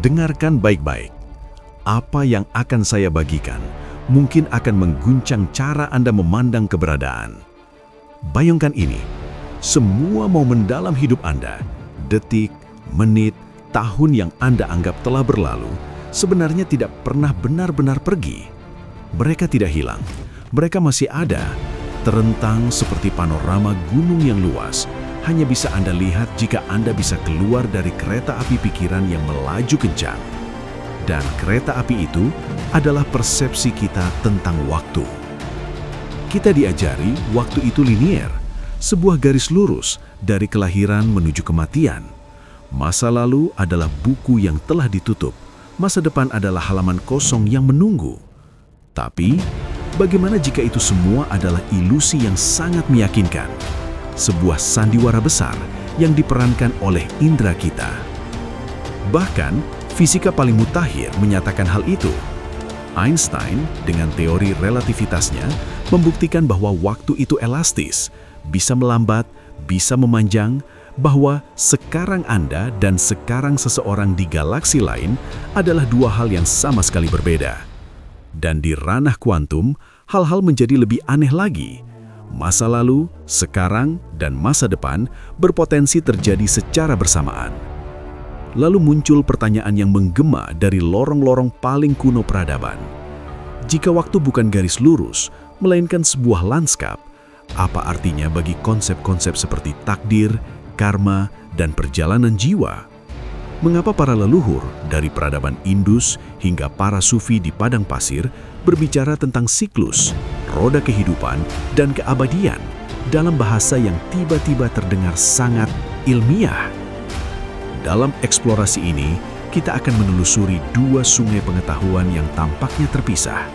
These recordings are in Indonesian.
Dengarkan baik-baik. Apa yang akan saya bagikan mungkin akan mengguncang cara Anda memandang keberadaan. Bayangkan ini, semua momen dalam hidup Anda, detik, menit, tahun yang Anda anggap telah berlalu, sebenarnya tidak pernah benar-benar pergi. Mereka tidak hilang, mereka masih ada, terentang seperti panorama gunung yang luas. Hanya bisa Anda lihat jika Anda bisa keluar dari kereta api pikiran yang melaju kencang. Dan kereta api itu adalah persepsi kita tentang waktu. Kita diajari waktu itu linier, sebuah garis lurus dari kelahiran menuju kematian. Masa lalu adalah buku yang telah ditutup, masa depan adalah halaman kosong yang menunggu. Tapi, bagaimana jika itu semua adalah ilusi yang sangat meyakinkan? Sebuah sandiwara besar yang diperankan oleh indera kita. Bahkan, fisika paling mutakhir menyatakan hal itu. Einstein dengan teori relativitasnya membuktikan bahwa waktu itu elastis, bisa melambat, bisa memanjang, bahwa sekarang Anda dan sekarang seseorang di galaksi lain adalah dua hal yang sama sekali berbeda. Dan di ranah kuantum, hal-hal menjadi lebih aneh lagi. Masa lalu, sekarang, dan masa depan berpotensi terjadi secara bersamaan. Lalu muncul pertanyaan yang menggema dari lorong-lorong paling kuno peradaban. Jika waktu bukan garis lurus, melainkan sebuah lanskap, apa artinya bagi konsep-konsep seperti takdir, karma, dan perjalanan jiwa? Mengapa para leluhur dari peradaban Indus hingga para sufi di padang pasir berbicara tentang siklus, roda kehidupan, dan keabadian dalam bahasa yang tiba-tiba terdengar sangat ilmiah? Dalam eksplorasi ini, kita akan menelusuri dua sungai pengetahuan yang tampaknya terpisah.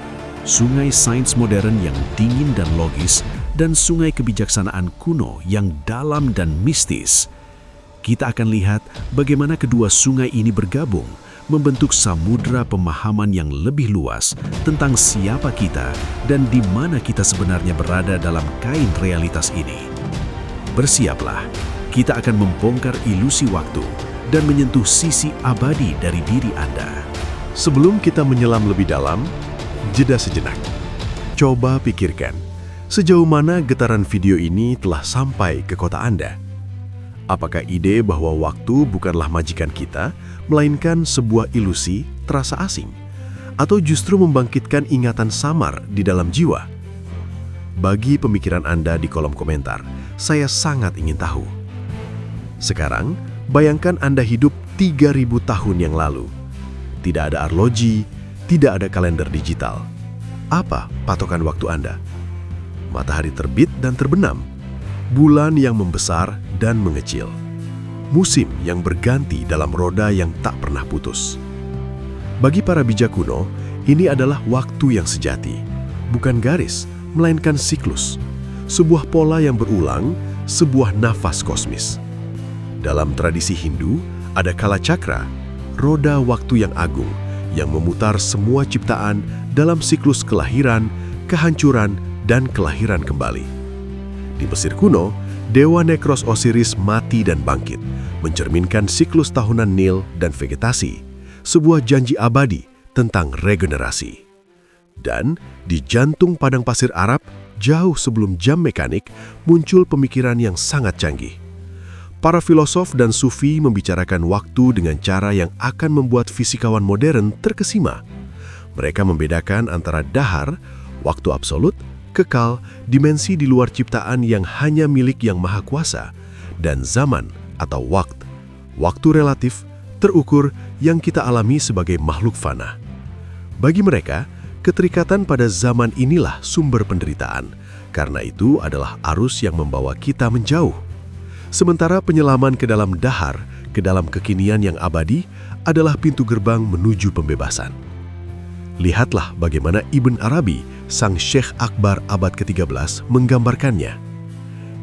Sungai sains modern yang dingin dan logis, dan sungai kebijaksanaan kuno yang dalam dan mistis. Kita akan lihat bagaimana kedua sungai ini bergabung, membentuk samudra pemahaman yang lebih luas tentang siapa kita dan di mana kita sebenarnya berada dalam kain realitas ini. Bersiaplah, kita akan membongkar ilusi waktu dan menyentuh sisi abadi dari diri Anda. Sebelum kita menyelam lebih dalam, jeda sejenak. Coba pikirkan, sejauh mana getaran video ini telah sampai ke kota Anda? Apakah ide bahwa waktu bukanlah majikan kita, melainkan sebuah ilusi terasa asing? Atau justru membangkitkan ingatan samar di dalam jiwa? Bagi pemikiran Anda di kolom komentar, saya sangat ingin tahu. Sekarang, bayangkan Anda hidup 3000 tahun yang lalu. Tidak ada arloji, tidak ada kalender digital. Apa patokan waktu Anda? Matahari terbit dan terbenam, bulan yang membesar dan mengecil, musim yang berganti dalam roda yang tak pernah putus. Bagi para bijak kuno, ini adalah waktu yang sejati, bukan garis, melainkan siklus, sebuah pola yang berulang, sebuah nafas kosmis. Dalam tradisi Hindu, ada kala cakra, roda waktu yang agung, yang memutar semua ciptaan dalam siklus kelahiran, kehancuran, dan kelahiran kembali. Di Mesir kuno, Dewa Nekros Osiris mati dan bangkit, mencerminkan siklus tahunan Nil dan vegetasi, sebuah janji abadi tentang regenerasi. Dan di jantung padang pasir Arab, jauh sebelum jam mekanik, muncul pemikiran yang sangat canggih. Para filosof dan sufi membicarakan waktu dengan cara yang akan membuat fisikawan modern terkesima. Mereka membedakan antara dahar, waktu absolut, kekal, dimensi di luar ciptaan yang hanya milik Yang Maha Kuasa, dan zaman atau waktu relatif, terukur yang kita alami sebagai makhluk fana. Bagi mereka, keterikatan pada zaman inilah sumber penderitaan, karena itu adalah arus yang membawa kita menjauh. Sementara penyelaman ke dalam dahar, ke dalam kekinian yang abadi, adalah pintu gerbang menuju pembebasan. Lihatlah bagaimana Ibn Arabi, sang Syekh Akbar abad ke-13, menggambarkannya.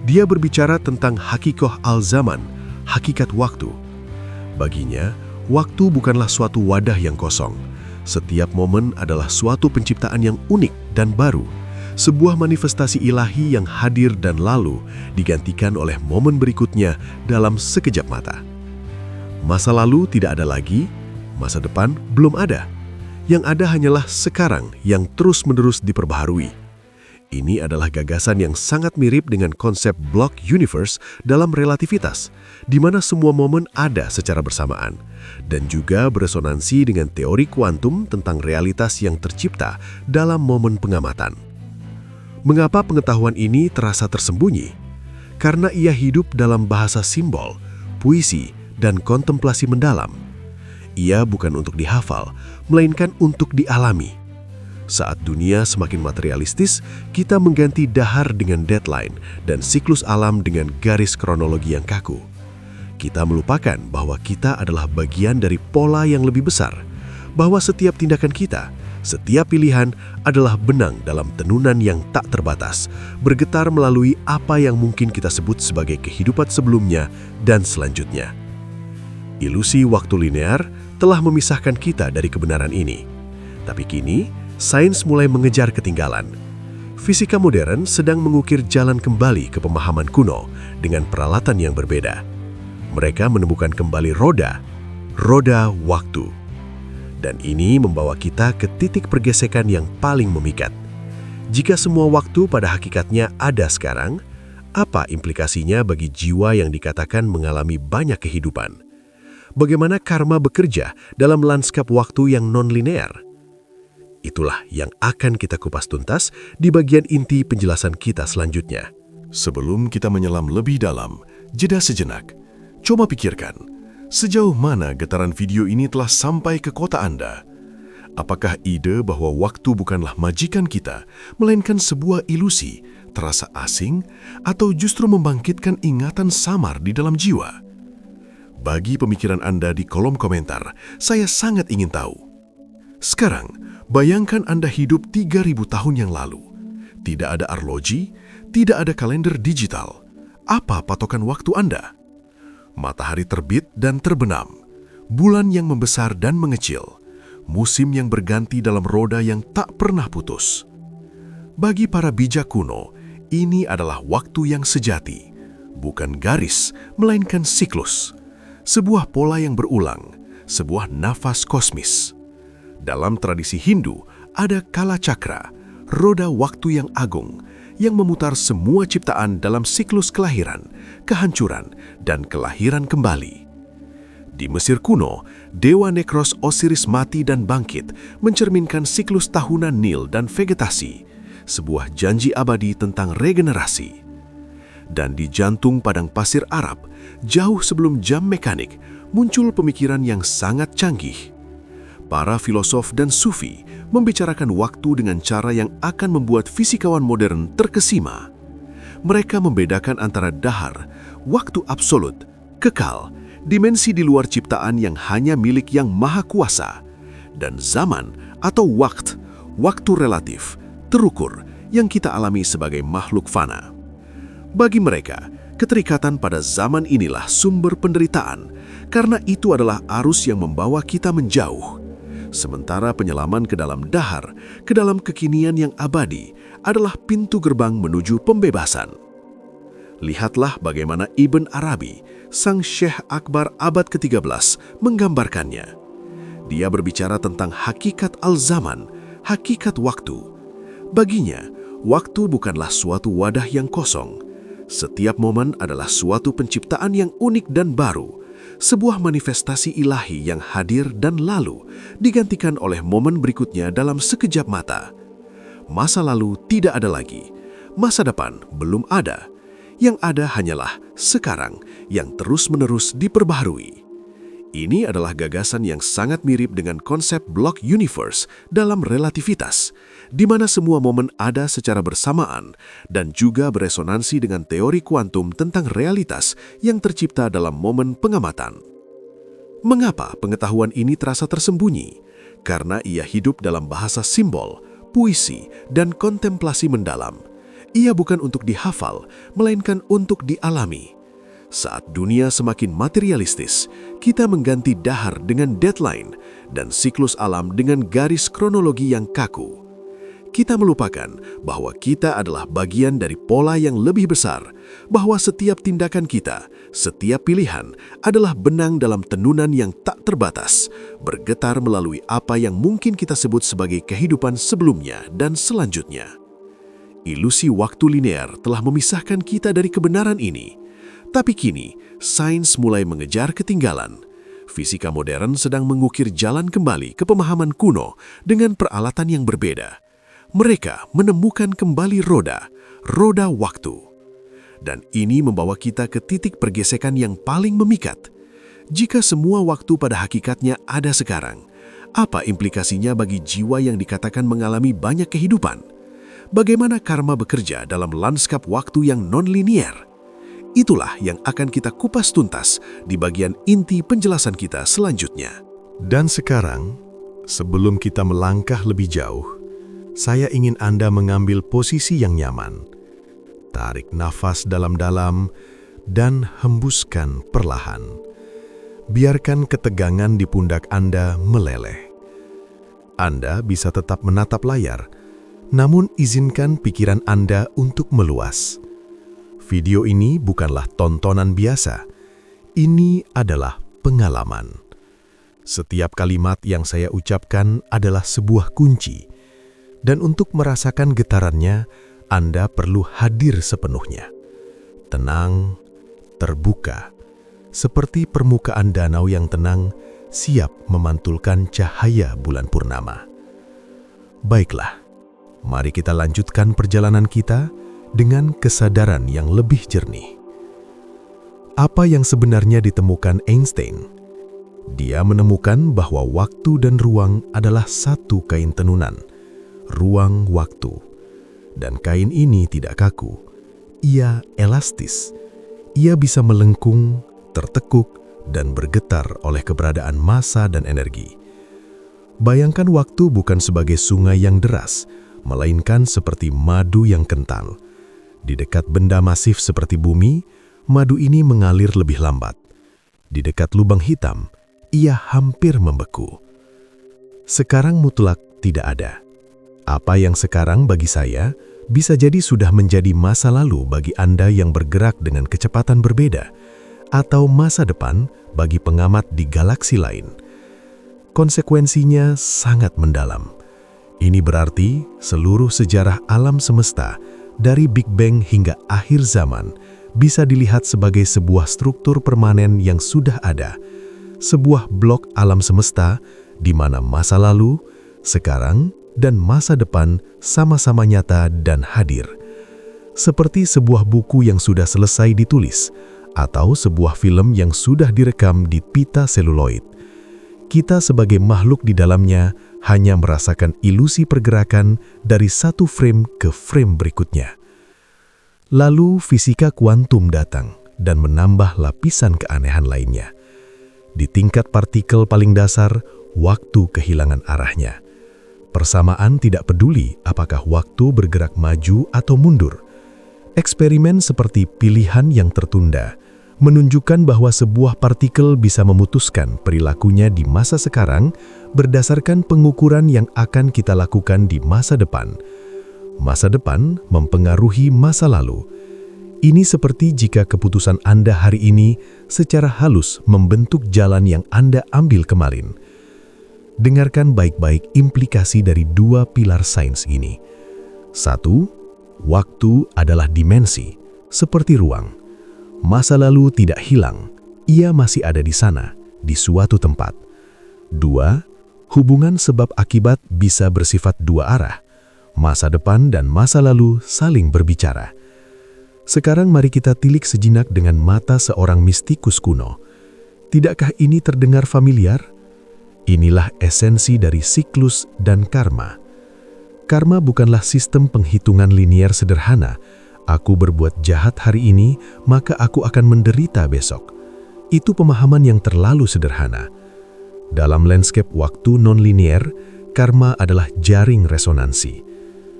Dia berbicara tentang hakikoh al-zaman, hakikat waktu. Baginya, waktu bukanlah suatu wadah yang kosong. Setiap momen adalah suatu penciptaan yang unik dan baru. sebuah manifestasi ilahi yang hadir dan lalu digantikan oleh momen berikutnya dalam sekejap mata. Masa lalu tidak ada lagi, masa depan belum ada. Yang ada hanyalah sekarang yang terus-menerus diperbaharui. Ini adalah gagasan yang sangat mirip dengan konsep block universe dalam relativitas, di mana semua momen ada secara bersamaan, dan juga beresonansi dengan teori kuantum tentang realitas yang tercipta dalam momen pengamatan. Mengapa pengetahuan ini terasa tersembunyi? Karena ia hidup dalam bahasa simbol, puisi, dan kontemplasi mendalam. Ia bukan untuk dihafal, melainkan untuk dialami. Saat dunia semakin materialistis, kita mengganti dahar dengan deadline dan siklus alam dengan garis kronologi yang kaku. Kita melupakan bahwa kita adalah bagian dari pola yang lebih besar, bahwa setiap tindakan kita, setiap pilihan adalah benang dalam tenunan yang tak terbatas, bergetar melalui apa yang mungkin kita sebut sebagai kehidupan sebelumnya dan selanjutnya. Ilusi waktu linear telah memisahkan kita dari kebenaran ini. Tapi kini, sains mulai mengejar ketinggalan. Fisika modern sedang mengukir jalan kembali ke pemahaman kuno dengan peralatan yang berbeda. Mereka menemukan kembali roda waktu. Dan ini membawa kita ke titik pergesekan yang paling memikat. Jika semua waktu pada hakikatnya ada sekarang, apa implikasinya bagi jiwa yang dikatakan mengalami banyak kehidupan? Bagaimana karma bekerja dalam lanskap waktu yang non-linear? Itulah yang akan kita kupas tuntas di bagian inti penjelasan kita selanjutnya. Sebelum kita menyelam lebih dalam, jeda sejenak. Coba pikirkan, sejauh mana getaran video ini telah sampai ke kota Anda? Apakah ide bahwa waktu bukanlah majikan kita, melainkan sebuah ilusi, terasa asing, atau justru membangkitkan ingatan samar di dalam jiwa? Bagi pemikiran Anda di kolom komentar, saya sangat ingin tahu. Sekarang, bayangkan Anda hidup 3.000 tahun yang lalu. Tidak ada arloji, tidak ada kalender digital. Apa patokan waktu Anda? Matahari terbit dan terbenam, bulan yang membesar dan mengecil, musim yang berganti dalam roda yang tak pernah putus. Bagi para bijak kuno, ini adalah waktu yang sejati, bukan garis, melainkan siklus. Sebuah pola yang berulang, sebuah nafas kosmis. Dalam tradisi Hindu, ada Kala Cakra, roda waktu yang agung, yang memutar semua ciptaan dalam siklus kelahiran, kehancuran, dan kelahiran kembali. Di Mesir kuno, Dewa Nekros Osiris mati dan bangkit, mencerminkan siklus tahunan Nil dan vegetasi, sebuah janji abadi tentang regenerasi. Dan di jantung padang pasir Arab, jauh sebelum jam mekanik, muncul pemikiran yang sangat canggih. Para filosof dan sufi membicarakan waktu dengan cara yang akan membuat fisikawan modern terkesima. Mereka membedakan antara dahar, waktu absolut, kekal, dimensi di luar ciptaan yang hanya milik Yang Maha Kuasa, dan zaman atau waktu relatif, terukur, yang kita alami sebagai makhluk fana. Bagi mereka, keterikatan pada zaman inilah sumber penderitaan, karena itu adalah arus yang membawa kita menjauh. Sementara penyelaman ke dalam dahar, ke dalam kekinian yang abadi, adalah pintu gerbang menuju pembebasan. Lihatlah bagaimana Ibn Arabi, sang Syekh Akbar abad ke-13, menggambarkannya. Dia berbicara tentang hakikat al-zaman, hakikat waktu. Baginya, waktu bukanlah suatu wadah yang kosong. Setiap momen adalah suatu penciptaan yang unik dan baru, sebuah manifestasi ilahi yang hadir dan lalu digantikan oleh momen berikutnya dalam sekejap mata. Masa lalu tidak ada lagi, masa depan belum ada. Yang ada hanyalah sekarang yang terus-menerus diperbaharui. Ini adalah gagasan yang sangat mirip dengan konsep block universe dalam relativitas, di mana semua momen ada secara bersamaan dan juga beresonansi dengan teori kuantum tentang realitas yang tercipta dalam momen pengamatan. Mengapa pengetahuan ini terasa tersembunyi? Karena ia hidup dalam bahasa simbol, puisi, dan kontemplasi mendalam. Ia bukan untuk dihafal, melainkan untuk dialami. Saat dunia semakin materialistis, kita mengganti dahar dengan deadline dan siklus alam dengan garis kronologi yang kaku. kita melupakan bahwa kita adalah bagian dari pola yang lebih besar, bahwa setiap tindakan kita, setiap pilihan adalah benang dalam tenunan yang tak terbatas, bergetar melalui apa yang mungkin kita sebut sebagai kehidupan sebelumnya dan selanjutnya. Ilusi waktu linear telah memisahkan kita dari kebenaran ini, tapi kini sains mulai mengejar ketinggalan. Fisika modern sedang mengukir jalan kembali ke pemahaman kuno dengan peralatan yang berbeda. Mereka menemukan kembali roda waktu. Dan ini membawa kita ke titik pergesekan yang paling memikat. Jika semua waktu pada hakikatnya ada sekarang, apa implikasinya bagi jiwa yang dikatakan mengalami banyak kehidupan? Bagaimana karma bekerja dalam lanskap waktu yang non-linier? Itulah yang akan kita kupas tuntas di bagian inti penjelasan kita selanjutnya. Dan sekarang, sebelum kita melangkah lebih jauh, saya ingin Anda mengambil posisi yang nyaman. Tarik nafas dalam-dalam dan hembuskan perlahan. Biarkan ketegangan di pundak Anda meleleh. Anda bisa tetap menatap layar, namun izinkan pikiran Anda untuk meluas. Video ini bukanlah tontonan biasa. Ini adalah pengalaman. Setiap kalimat yang saya ucapkan adalah sebuah kunci. Dan untuk merasakan getarannya, Anda perlu hadir sepenuhnya. Tenang, terbuka, seperti permukaan danau yang tenang, siap memantulkan cahaya bulan purnama. Baiklah, mari kita lanjutkan perjalanan kita dengan kesadaran yang lebih jernih. Apa yang sebenarnya ditemukan Einstein? Dia menemukan bahwa waktu dan ruang adalah satu kain tenunan, ruang waktu. Dan kain ini tidak kaku, ia elastis. Ia bisa melengkung, tertekuk, dan bergetar oleh keberadaan massa dan energi. Bayangkan waktu bukan sebagai sungai yang deras, melainkan seperti madu yang kental. Di dekat benda masif seperti bumi, madu ini mengalir lebih lambat. Di dekat lubang hitam, ia hampir membeku. Sekarang mutlak tidak ada. Apa yang sekarang bagi saya, bisa jadi sudah menjadi masa lalu bagi Anda yang bergerak dengan kecepatan berbeda, atau masa depan bagi pengamat di galaksi lain. Konsekuensinya sangat mendalam. Ini berarti seluruh sejarah alam semesta, dari Big Bang hingga akhir zaman, bisa dilihat sebagai sebuah struktur permanen yang sudah ada, sebuah blok alam semesta di mana masa lalu, sekarang, dan masa depan sama-sama nyata dan hadir. Seperti sebuah buku yang sudah selesai ditulis, atau sebuah film yang sudah direkam di pita seluloid. Kita sebagai makhluk di dalamnya hanya merasakan ilusi pergerakan dari satu frame ke frame berikutnya. Lalu fisika kuantum datang dan menambah lapisan keanehan lainnya. Di tingkat partikel paling dasar, waktu kehilangan arahnya. Persamaan tidak peduli apakah waktu bergerak maju atau mundur. Eksperimen seperti pilihan yang tertunda menunjukkan bahwa sebuah partikel bisa memutuskan perilakunya di masa sekarang berdasarkan pengukuran yang akan kita lakukan di masa depan. Masa depan mempengaruhi masa lalu. Ini seperti jika keputusan Anda hari ini secara halus membentuk jalan yang Anda ambil kemarin. Dengarkan baik-baik implikasi dari dua pilar sains ini. 1. Waktu adalah dimensi, seperti ruang. Masa lalu tidak hilang, ia masih ada di sana, di suatu tempat. 2. Hubungan sebab akibat bisa bersifat dua arah. Masa depan dan masa lalu saling berbicara. Sekarang mari kita tilik sejenak dengan mata seorang mistikus kuno. Tidakkah ini terdengar familiar? Inilah esensi dari siklus dan karma. Karma bukanlah sistem penghitungan linier sederhana. Aku berbuat jahat hari ini, maka aku akan menderita besok. Itu pemahaman yang terlalu sederhana. Dalam landscape waktu non-linier, karma adalah jaring resonansi.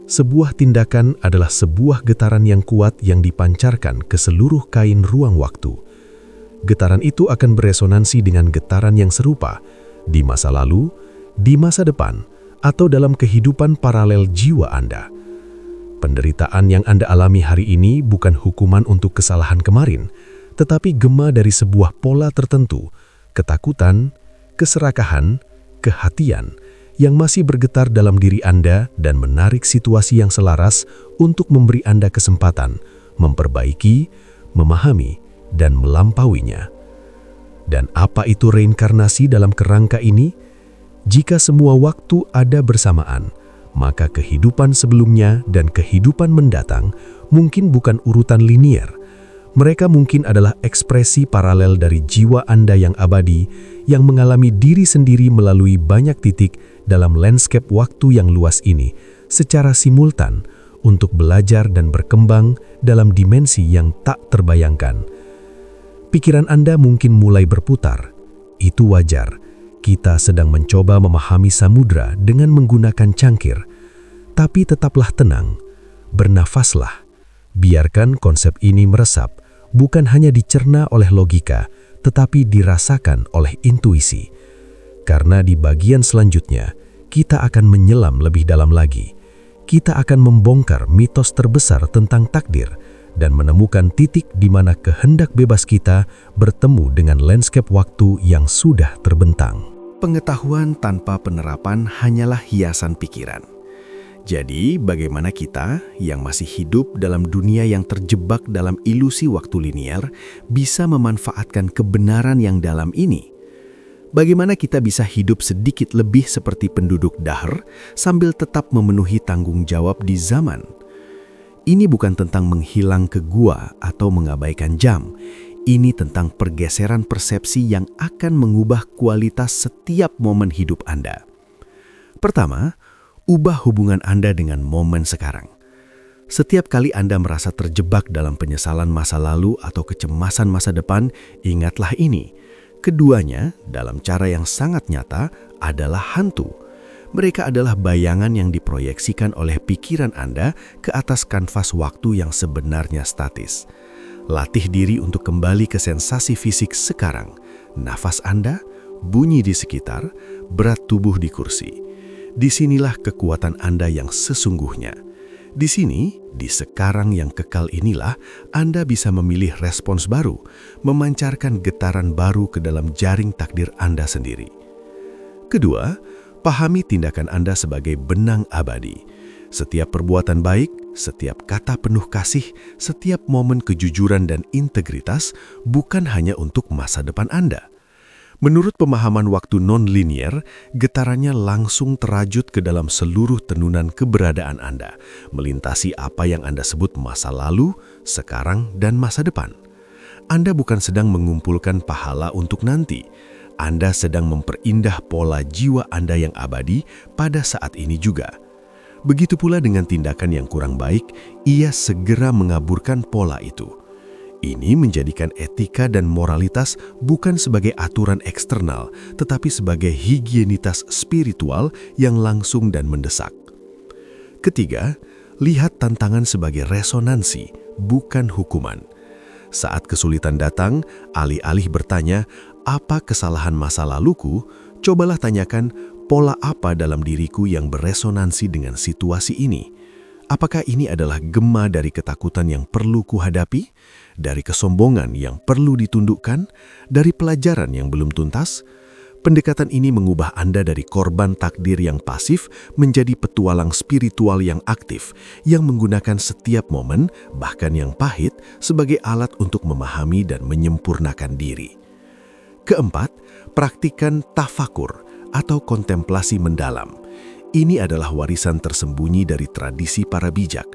Sebuah tindakan adalah sebuah getaran yang kuat yang dipancarkan ke seluruh kain ruang waktu. Getaran itu akan beresonansi dengan getaran yang serupa di masa lalu, di masa depan, atau dalam kehidupan paralel jiwa Anda. Penderitaan yang Anda alami hari ini bukan hukuman untuk kesalahan kemarin, tetapi gema dari sebuah pola tertentu, ketakutan, keserakahan, kehatian, yang masih bergetar dalam diri Anda dan menarik situasi yang selaras untuk memberi Anda kesempatan memperbaiki, memahami, dan melampauinya. Dan apa itu reinkarnasi dalam kerangka ini? Jika semua waktu ada bersamaan, maka kehidupan sebelumnya dan kehidupan mendatang mungkin bukan urutan linier. Mereka mungkin adalah ekspresi paralel dari jiwa Anda yang abadi, yang mengalami diri sendiri melalui banyak titik dalam landscape waktu yang luas ini, secara simultan, untuk belajar dan berkembang dalam dimensi yang tak terbayangkan. Pikiran Anda mungkin mulai berputar. Itu wajar. Kita sedang mencoba memahami samudra dengan menggunakan cangkir. Tapi tetaplah tenang. Bernafaslah. Biarkan konsep ini meresap, bukan hanya dicerna oleh logika, tetapi dirasakan oleh intuisi. Karena di bagian selanjutnya, kita akan menyelam lebih dalam lagi. Kita akan membongkar mitos terbesar tentang takdir dan menemukan titik di mana kehendak bebas kita bertemu dengan landscape waktu yang sudah terbentang. Pengetahuan tanpa penerapan hanyalah hiasan pikiran. Jadi, bagaimana kita yang masih hidup dalam dunia yang terjebak dalam ilusi waktu linear bisa memanfaatkan kebenaran yang dalam ini? Bagaimana kita bisa hidup sedikit lebih seperti penduduk Dahr sambil tetap memenuhi tanggung jawab di zaman? Ini bukan tentang menghilang ke gua atau mengabaikan jam. Ini tentang pergeseran persepsi yang akan mengubah kualitas setiap momen hidup Anda. Pertama, ubah hubungan Anda dengan momen sekarang. Setiap kali Anda merasa terjebak dalam penyesalan masa lalu atau kecemasan masa depan, ingatlah ini. Keduanya, dalam cara yang sangat nyata, adalah hantu. Mereka adalah bayangan yang diproyeksikan oleh pikiran Anda ke atas kanvas waktu yang sebenarnya statis. Latih diri untuk kembali ke sensasi fisik sekarang. Nafas Anda, bunyi di sekitar, berat tubuh di kursi. Disinilah kekuatan Anda yang sesungguhnya. Di sini, di sekarang yang kekal inilah, Anda bisa memilih respons baru, memancarkan getaran baru ke dalam jaring takdir Anda sendiri. Kedua, pahami tindakan Anda sebagai benang abadi. Setiap perbuatan baik, setiap kata penuh kasih, setiap momen kejujuran dan integritas bukan hanya untuk masa depan Anda. Menurut pemahaman waktu non-linier, getarannya langsung terajut ke dalam seluruh tenunan keberadaan Anda, melintasi apa yang Anda sebut masa lalu, sekarang, dan masa depan. Anda bukan sedang mengumpulkan pahala untuk nanti. Anda sedang memperindah pola jiwa Anda yang abadi pada saat ini juga. Begitu pula dengan tindakan yang kurang baik, ia segera mengaburkan pola itu. Ini menjadikan etika dan moralitas bukan sebagai aturan eksternal, tetapi sebagai higienitas spiritual yang langsung dan mendesak. Ketiga, lihat tantangan sebagai resonansi, bukan hukuman. Saat kesulitan datang, alih-alih bertanya, apa kesalahan masa laluku? Cobalah tanyakan, pola apa dalam diriku yang beresonansi dengan situasi ini? Apakah ini adalah gema dari ketakutan yang perlu kuhadapi? Dari kesombongan yang perlu ditundukkan? Dari pelajaran yang belum tuntas? Pendekatan ini mengubah Anda dari korban takdir yang pasif menjadi petualang spiritual yang aktif, yang menggunakan setiap momen, bahkan yang pahit, sebagai alat untuk memahami dan menyempurnakan diri. Keempat, praktikan tafakur atau kontemplasi mendalam. Ini adalah warisan tersembunyi dari tradisi para bijak.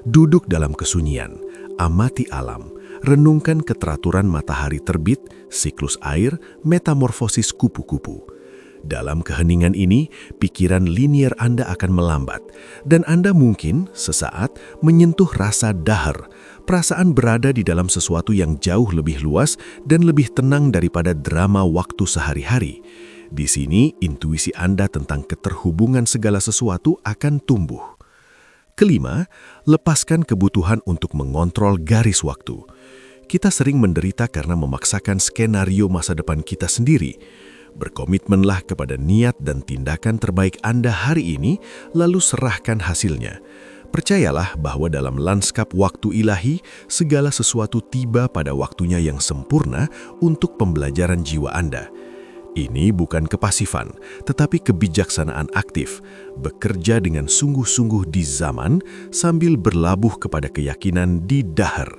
Duduk dalam kesunyian, amati alam, renungkan keteraturan matahari terbit, siklus air, metamorfosis kupu-kupu. Dalam keheningan ini, pikiran linier Anda akan melambat, dan Anda mungkin sesaat menyentuh rasa dahar, perasaan berada di dalam sesuatu yang jauh lebih luas dan lebih tenang daripada drama waktu sehari-hari. Di sini, intuisi Anda tentang keterhubungan segala sesuatu akan tumbuh. Kelima, lepaskan kebutuhan untuk mengontrol garis waktu. Kita sering menderita karena memaksakan skenario masa depan kita sendiri. Berkomitmenlah kepada niat dan tindakan terbaik Anda hari ini, lalu serahkan hasilnya. Percayalah bahwa dalam lanskap waktu ilahi, segala sesuatu tiba pada waktunya yang sempurna untuk pembelajaran jiwa Anda. Ini bukan kepasifan, tetapi kebijaksanaan aktif, bekerja dengan sungguh-sungguh di zaman sambil berlabuh kepada keyakinan di dahar.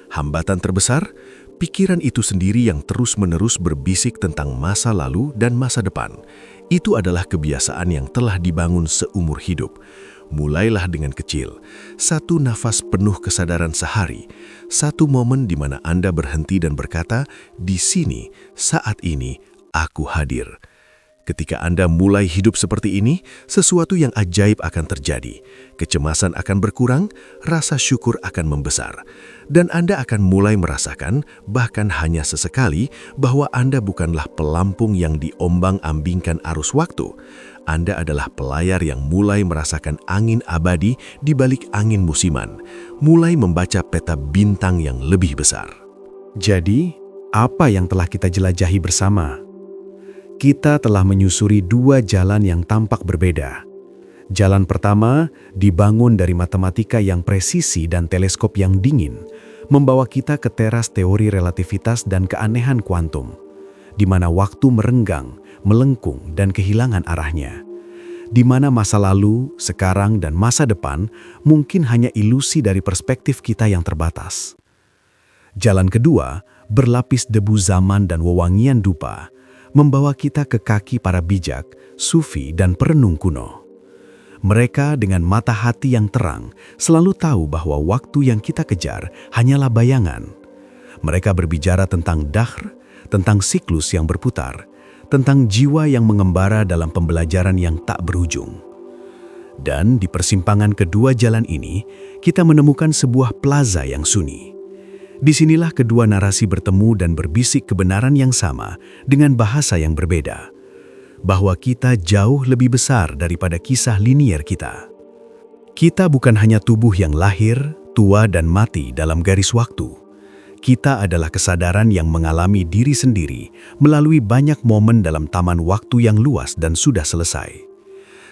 Hambatan terbesar, pikiran itu sendiri yang terus-menerus berbisik tentang masa lalu dan masa depan. Itu adalah kebiasaan yang telah dibangun seumur hidup. Mulailah dengan kecil, satu nafas penuh kesadaran sehari, satu momen di mana Anda berhenti dan berkata, "Di sini, saat ini, aku hadir." Ketika Anda mulai hidup seperti ini, sesuatu yang ajaib akan terjadi. Kecemasan akan berkurang, rasa syukur akan membesar. Dan Anda akan mulai merasakan, bahkan hanya sesekali, bahwa Anda bukanlah pelampung yang diombang-ambingkan arus waktu. Anda adalah pelayar yang mulai merasakan angin abadi di balik angin musiman, mulai membaca peta bintang yang lebih besar. Jadi, apa yang telah kita jelajahi bersama? Kita telah menyusuri dua jalan yang tampak berbeda. Jalan pertama dibangun dari matematika yang presisi dan teleskop yang dingin, membawa kita ke teras teori relativitas dan keanehan kuantum, di mana waktu merenggang, melengkung, dan kehilangan arahnya. Di mana masa lalu, sekarang, dan masa depan mungkin hanya ilusi dari perspektif kita yang terbatas. Jalan kedua, berlapis debu zaman dan wewangian dupa, membawa kita ke kaki para bijak, sufi, dan perenung kuno. Mereka dengan mata hati yang terang selalu tahu bahwa waktu yang kita kejar hanyalah bayangan. Mereka berbicara tentang dahr, tentang siklus yang berputar, tentang jiwa yang mengembara dalam pembelajaran yang tak berujung. Dan di persimpangan kedua jalan ini, kita menemukan sebuah plaza yang sunyi. Disinilah kedua narasi bertemu dan berbisik kebenaran yang sama dengan bahasa yang berbeda. Bahwa kita jauh lebih besar daripada kisah linier kita. Kita bukan hanya tubuh yang lahir, tua, dan mati dalam garis waktu. Kita adalah kesadaran yang mengalami diri sendiri melalui banyak momen dalam taman waktu yang luas dan sudah selesai.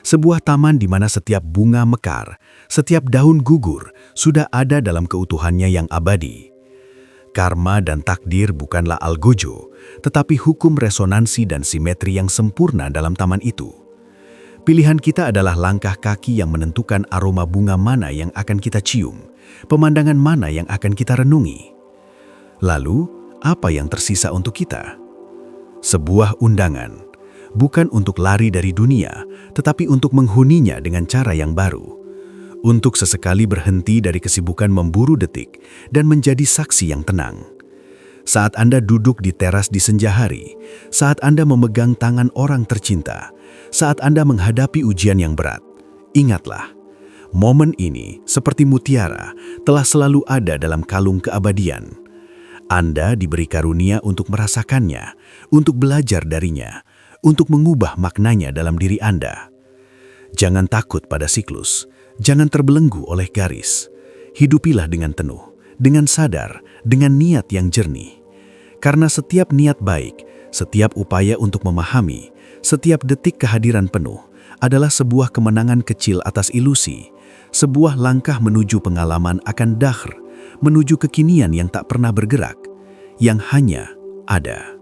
Sebuah taman di mana setiap bunga mekar, setiap daun gugur, sudah ada dalam keutuhannya yang abadi. Karma dan takdir bukanlah algojo, tetapi hukum resonansi dan simetri yang sempurna dalam taman itu. Pilihan kita adalah langkah kaki yang menentukan aroma bunga mana yang akan kita cium, pemandangan mana yang akan kita renungi. Lalu, apa yang tersisa untuk kita? Sebuah undangan, bukan untuk lari dari dunia, tetapi untuk menghuninya dengan cara yang baru. Untuk sesekali berhenti dari kesibukan memburu detik dan menjadi saksi yang tenang. Saat Anda duduk di teras di senja hari, saat Anda memegang tangan orang tercinta, saat Anda menghadapi ujian yang berat, ingatlah, momen ini seperti mutiara telah selalu ada dalam kalung keabadian. Anda diberi karunia untuk merasakannya, untuk belajar darinya, untuk mengubah maknanya dalam diri Anda. Jangan takut pada siklus. Jangan terbelenggu oleh garis. Hidupilah dengan penuh, dengan sadar, dengan niat yang jernih. Karena setiap niat baik, setiap upaya untuk memahami, setiap detik kehadiran penuh adalah sebuah kemenangan kecil atas ilusi, sebuah langkah menuju pengalaman akan dahr, menuju kekinian yang tak pernah bergerak, yang hanya ada.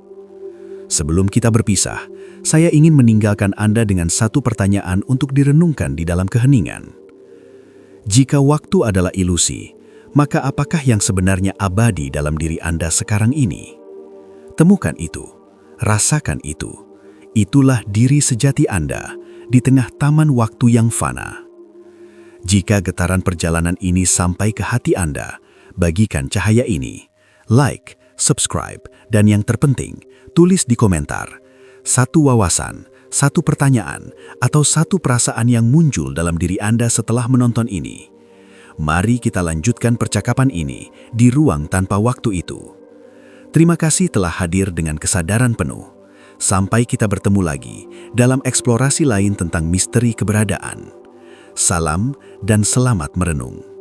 Sebelum kita berpisah, saya ingin meninggalkan Anda dengan satu pertanyaan untuk direnungkan di dalam keheningan. Jika waktu adalah ilusi, maka apakah yang sebenarnya abadi dalam diri Anda sekarang ini? Temukan itu, rasakan itu. Itulah diri sejati Anda di tengah taman waktu yang fana. Jika getaran perjalanan ini sampai ke hati Anda, bagikan cahaya ini. Like, subscribe, dan yang terpenting, tulis di komentar. Satu wawasan, satu pertanyaan, atau satu perasaan yang muncul dalam diri Anda setelah menonton ini. Mari kita lanjutkan percakapan ini di ruang tanpa waktu itu. Terima kasih telah hadir dengan kesadaran penuh. Sampai kita bertemu lagi dalam eksplorasi lain tentang misteri keberadaan. Salam dan selamat merenung.